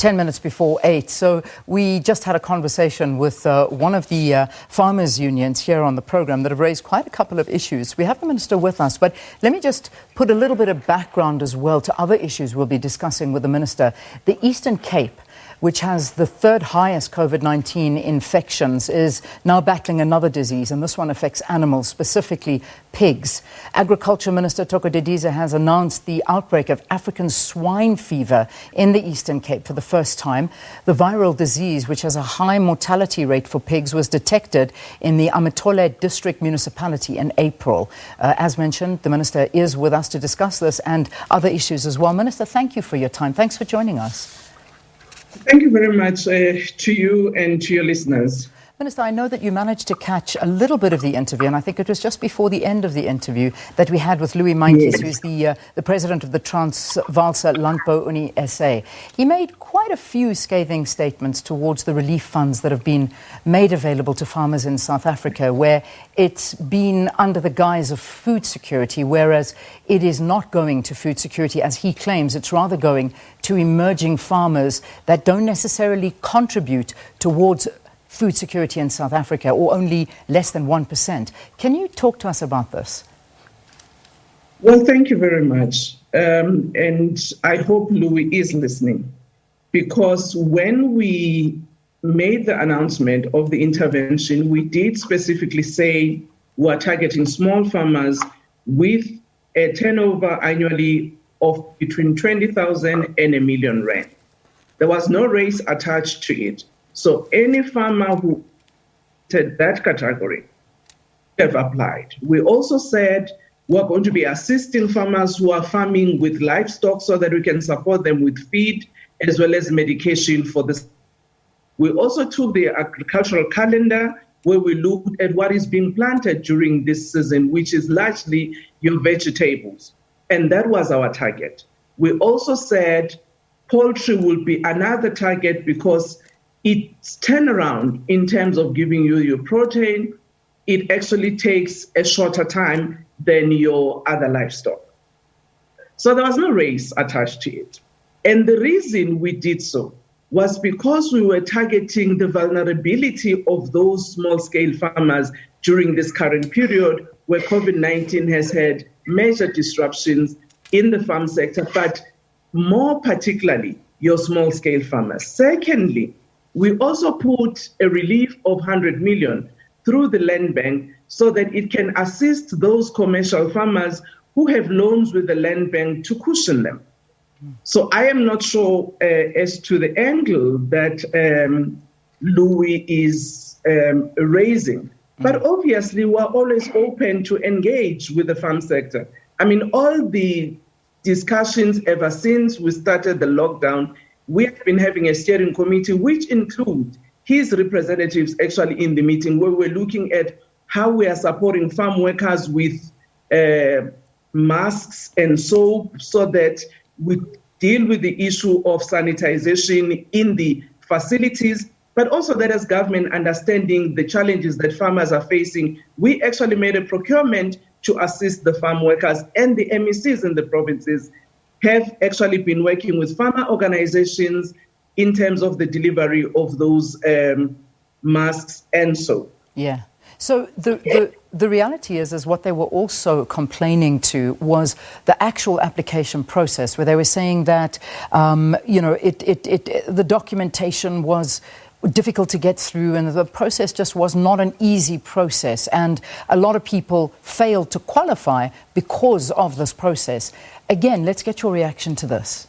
10 minutes before 8. So we just had a conversation with one of the farmers' unions here on the program that have raised quite a couple of issues. We have the Minister with us, but let me just put a little bit of background as well to other issues we'll be discussing with the Minister. The Eastern Cape, which has the third highest COVID-19 infections, is now battling another disease, and this one affects animals, specifically pigs. Agriculture Minister Thoko Didiza has announced the outbreak of African Swine Fever in the Eastern Cape for the first time. The viral disease, which has a high mortality rate for pigs, was detected in the Amathole District Municipality in April. As mentioned, the Minister is with us to discuss this and other issues as well. Minister, thank you for your time. Thanks for joining us. Thank you very much to you and to your listeners. Minister, I know that you managed to catch a little bit of the interview, and I think it was just before the end of the interview that we had with Louis Maintjes, who's the president of the Transvaalse Landbou Unie SA. He made quite a few scathing statements towards the relief funds that have been made available to farmers in South Africa, where it's been under the guise of food security, whereas it is not going to food security, as he claims. It's rather going to emerging farmers that don't necessarily contribute towards food security in South Africa, or only less than 1%. Can you talk to us about this? Well, thank you very much. And I hope Louis is listening, because when we made the announcement of the intervention, we did specifically say we're targeting small farmers with a turnover annually of between 20,000 and R1 million. There was no race attached to it. So any farmer who entered that category have applied. We also said we're going to be assisting farmers who are farming with livestock so that we can support them with feed as well as medication for this. We also took the agricultural calendar, where we looked at what is being planted during this season, which is largely your vegetables. And that was our target. We also said poultry will be another target, because its turnaround in terms of giving you your protein, it actually takes a shorter time than your other livestock. So there was no race attached to it. And the reason we did so was because we were targeting the vulnerability of those small-scale farmers during this current period, where COVID-19 has had major disruptions in the farm sector, but more particularly your small-scale farmers. Secondly, we also put a relief of 100 million through the Land Bank so that it can assist those commercial farmers who have loans with the Land Bank to cushion them. So I am not sure as to the angle that Louis is raising. But obviously, we're always open to engage with the farm sector. I mean, all the discussions ever since we started the lockdown, we have been having a steering committee, which includes his representatives actually in the meeting, where we're looking at how we are supporting farm workers with masks and soap, so that we deal with the issue of sanitization in the facilities, but also that as government understanding the challenges that farmers are facing, we actually made a procurement to assist the farm workers, and the MECs in the provinces have actually been working with farmer organizations in terms of the delivery of those masks and soap. Yeah. So the reality is what they were also complaining to was the actual application process, where they were saying that, the documentation was difficult to get through, and the process just was not an easy process. And a lot of people failed to qualify because of this process. Again, let's get your reaction to this.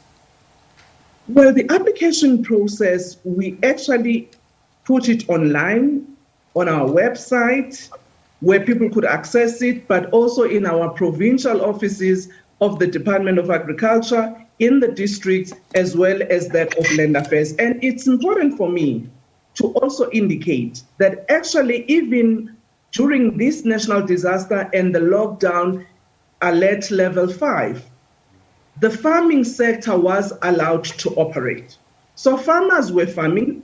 Well, the application process, we actually put it online on our website where people could access it, but also in our provincial offices of the Department of Agriculture, in the districts, as well as that of Land Affairs. And it's important for me to also indicate that actually even during this national disaster and the lockdown alert level 5, the farming sector was allowed to operate. So farmers were farming.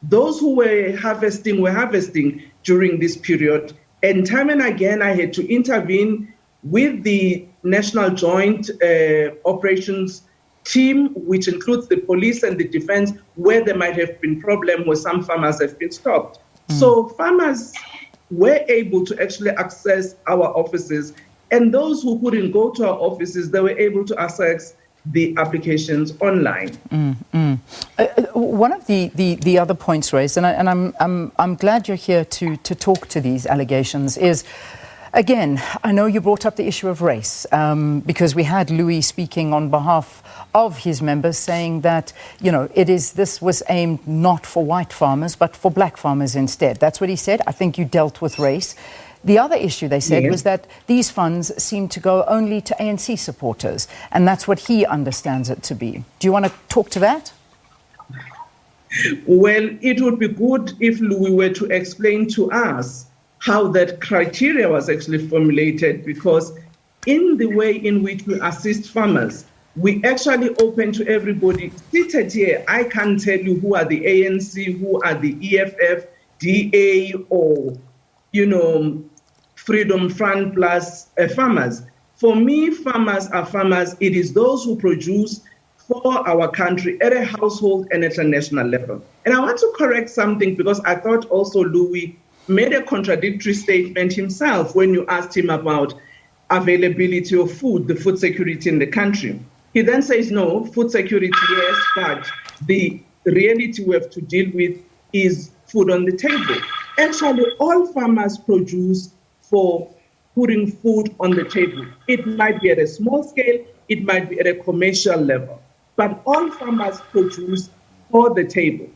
Those who were harvesting during this period. And time and again, I had to intervene with the National Joint Operations team, which includes the police and the defense, where there might have been problems where some farmers have been stopped. So farmers were able to actually access our offices, and those who couldn't go to our offices, they were able to access the applications online. One of the other points raised, and I'm glad you're here to talk to these allegations, is, again, I know you brought up the issue of race, because we had Louis speaking on behalf of his members saying that, this was aimed not for white farmers, but for black farmers instead. That's what he said. I think you dealt with race. The other issue, they said, was that these funds seem to go only to ANC supporters, and that's what he understands it to be. Do you want to talk to that? Well, it would be good if Louis were to explain to us how that criteria was actually formulated, because in the way in which we assist farmers, we actually open to everybody. Seated here, I can't tell you who are the ANC, who are the EFF, DA, or, Freedom Front Plus farmers. For me, farmers are farmers. It is those who produce for our country at a household and at a national level. And I want to correct something, because I thought also Louis made a contradictory statement himself when you asked him about availability of food, the food security in the country. He then says, no, food security, yes, but the reality we have to deal with is food on the table. Actually, all farmers produce for putting food on the table. It might be at a small scale, it might be at a commercial level, but all farmers produce for the table.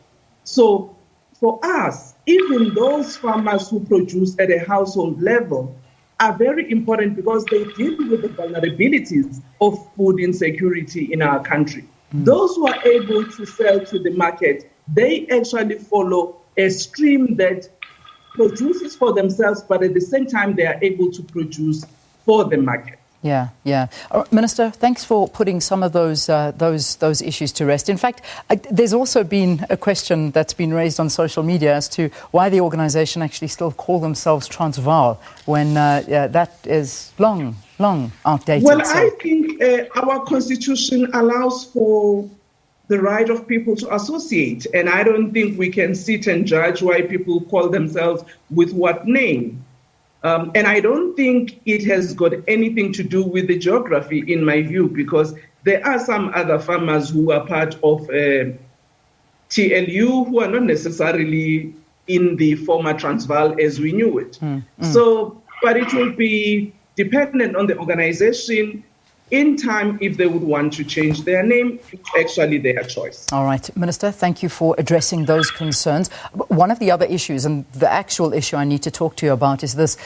So for us, even those farmers who produce at a household level are very important, because they deal with the vulnerabilities of food insecurity in our country. Those who are able to sell to the market, they actually follow a stream that produces for themselves, but at the same time, they are able to produce for the market. Yeah. Minister, thanks for putting some of those issues to rest. In fact, there's also been a question that's been raised on social media as to why the organisation actually still call themselves Transvaal when that is long outdated. Well, I think our constitution allows for the right of people to associate, and I don't think we can sit and judge why people call themselves with what name. And I don't think it has got anything to do with the geography, in my view, because there are some other farmers who are part of TLU who are not necessarily in the former Transvaal as we knew it. So, but it will be dependent on the organization. In time, if they would want to change their name, it's actually their choice. All right, Minister, thank you for addressing those concerns. One of the other issues, and the actual issue I need to talk to you about, is this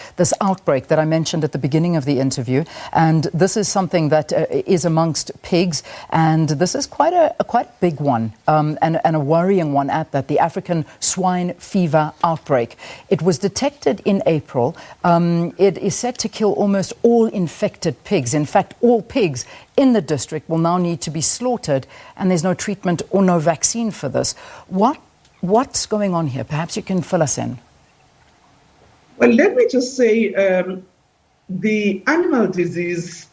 outbreak that I mentioned at the beginning of the interview. And this is something that is amongst pigs, and this is quite a big one, and a worrying one at that, the African Swine Fever outbreak. It was detected in April. It is set to kill almost all infected pigs. In fact, all pigs in the district will now need to be slaughtered, and there's no treatment or no vaccine for this. What's going on here? Perhaps you can fill us in. Well, let me just say the animal disease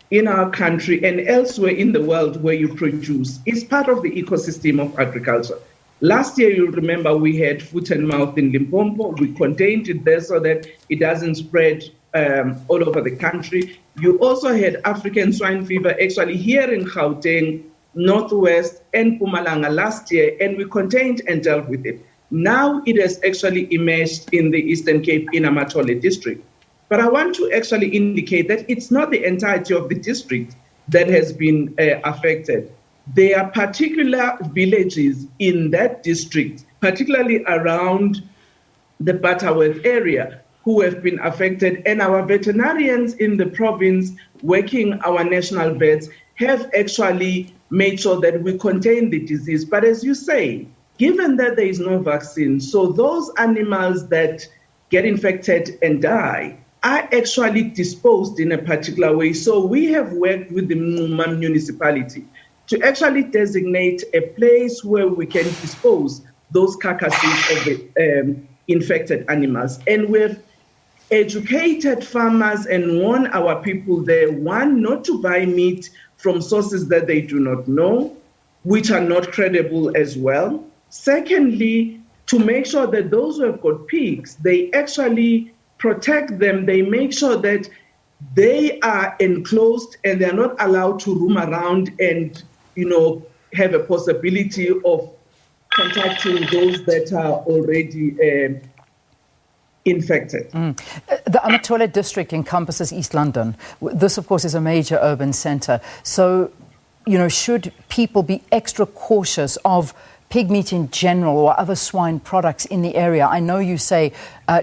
in our country and elsewhere in the world where you produce is part of the ecosystem of agriculture. Last year, you'll remember we had foot and mouth in Limpopo. We contained it there so that it doesn't spread all over the country. You also had African swine fever actually here in Gauteng, Northwest and Mpumalanga last year, and we contained and dealt with it. Now it has actually emerged in the Eastern Cape in Amathole District. But I want to actually indicate that it's not the entirety of the district that has been affected. There are particular villages in that district, particularly around the Butterworth area, who have been affected, and our veterinarians in the province working our national vets have actually made sure that we contain the disease. But as you say, given that there is no vaccine, so those animals that get infected and die are actually disposed in a particular way. So we have worked with the Muma municipality to actually designate a place where we can dispose those carcasses of the infected animals. And we've educated farmers and warned our people there, one, not to buy meat from sources that they do not know, which are not credible as well. Secondly, to make sure that those who have got pigs, they actually protect them. They make sure that they are enclosed and they're not allowed to roam around and, have a possibility of contacting those that are already infected. The Amathole District encompasses East London. This, of course, is a major urban centre. So, should people be extra cautious of pig meat in general or other swine products in the area? I know you say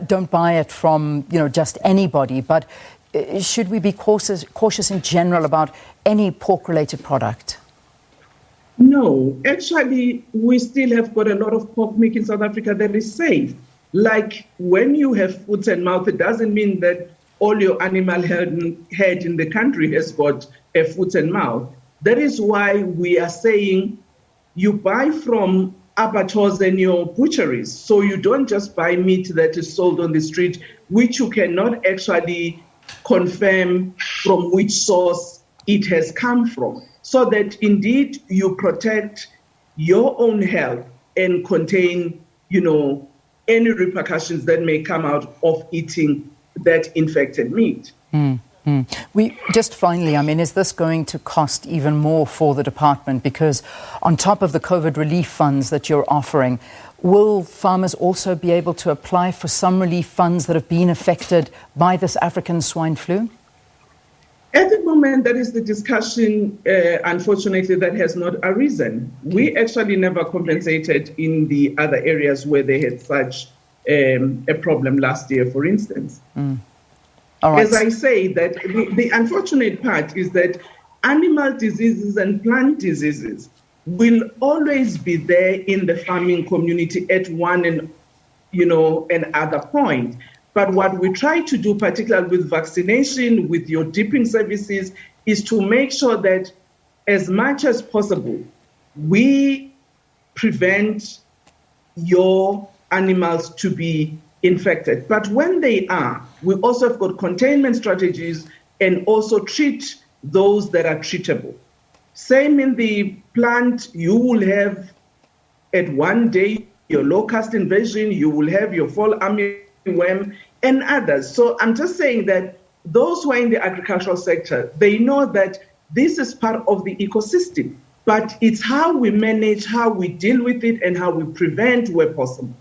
don't buy it from, just anybody, but should we be cautious in general about any pork-related product? No, actually, we still have got a lot of pork meat in South Africa that is safe. Like when you have foot and mouth, it doesn't mean that all your animal head in the country has got a foot and mouth. That is why we are saying you buy from abattoirs and your butcheries. So you don't just buy meat that is sold on the street, which you cannot actually confirm from which source it has come from. So that indeed you protect your own health and contain, any repercussions that may come out of eating that infected meat. We just finally, is this going to cost even more for the department? Because on top of the COVID relief funds that you're offering, will farmers also be able to apply for some relief funds that have been affected by this African swine flu? At the moment, that is the discussion, unfortunately, that has not arisen. We actually never compensated in the other areas where they had such a problem last year, for instance. All right. As I say, that the unfortunate part is that animal diseases and plant diseases will always be there in the farming community at one and other point. But what we try to do, particularly with vaccination, with your dipping services, is to make sure that as much as possible, we prevent your animals to be infected. But when they are, we also have got containment strategies and also treat those that are treatable. Same in the plant, you will have at one day your locust invasion, you will have your fall armyworm and others. So I'm just saying that those who are in the agricultural sector, they know that this is part of the ecosystem, but it's how we manage, how we deal with it, and how we prevent where possible.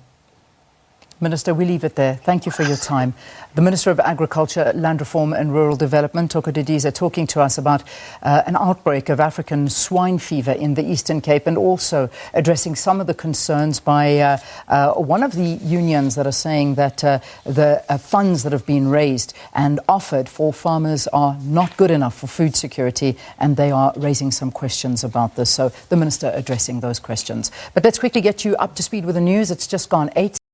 Minister, we leave it there. Thank you for your time. The Minister of Agriculture, Land Reform and Rural Development, Thoko Didiza, talking to us about an outbreak of African swine fever in the Eastern Cape, and also addressing some of the concerns by one of the unions that are saying that the funds that have been raised and offered for farmers are not good enough for food security, and they are raising some questions about this. So the Minister addressing those questions. But let's quickly get you up to speed with the news. It's just gone 8.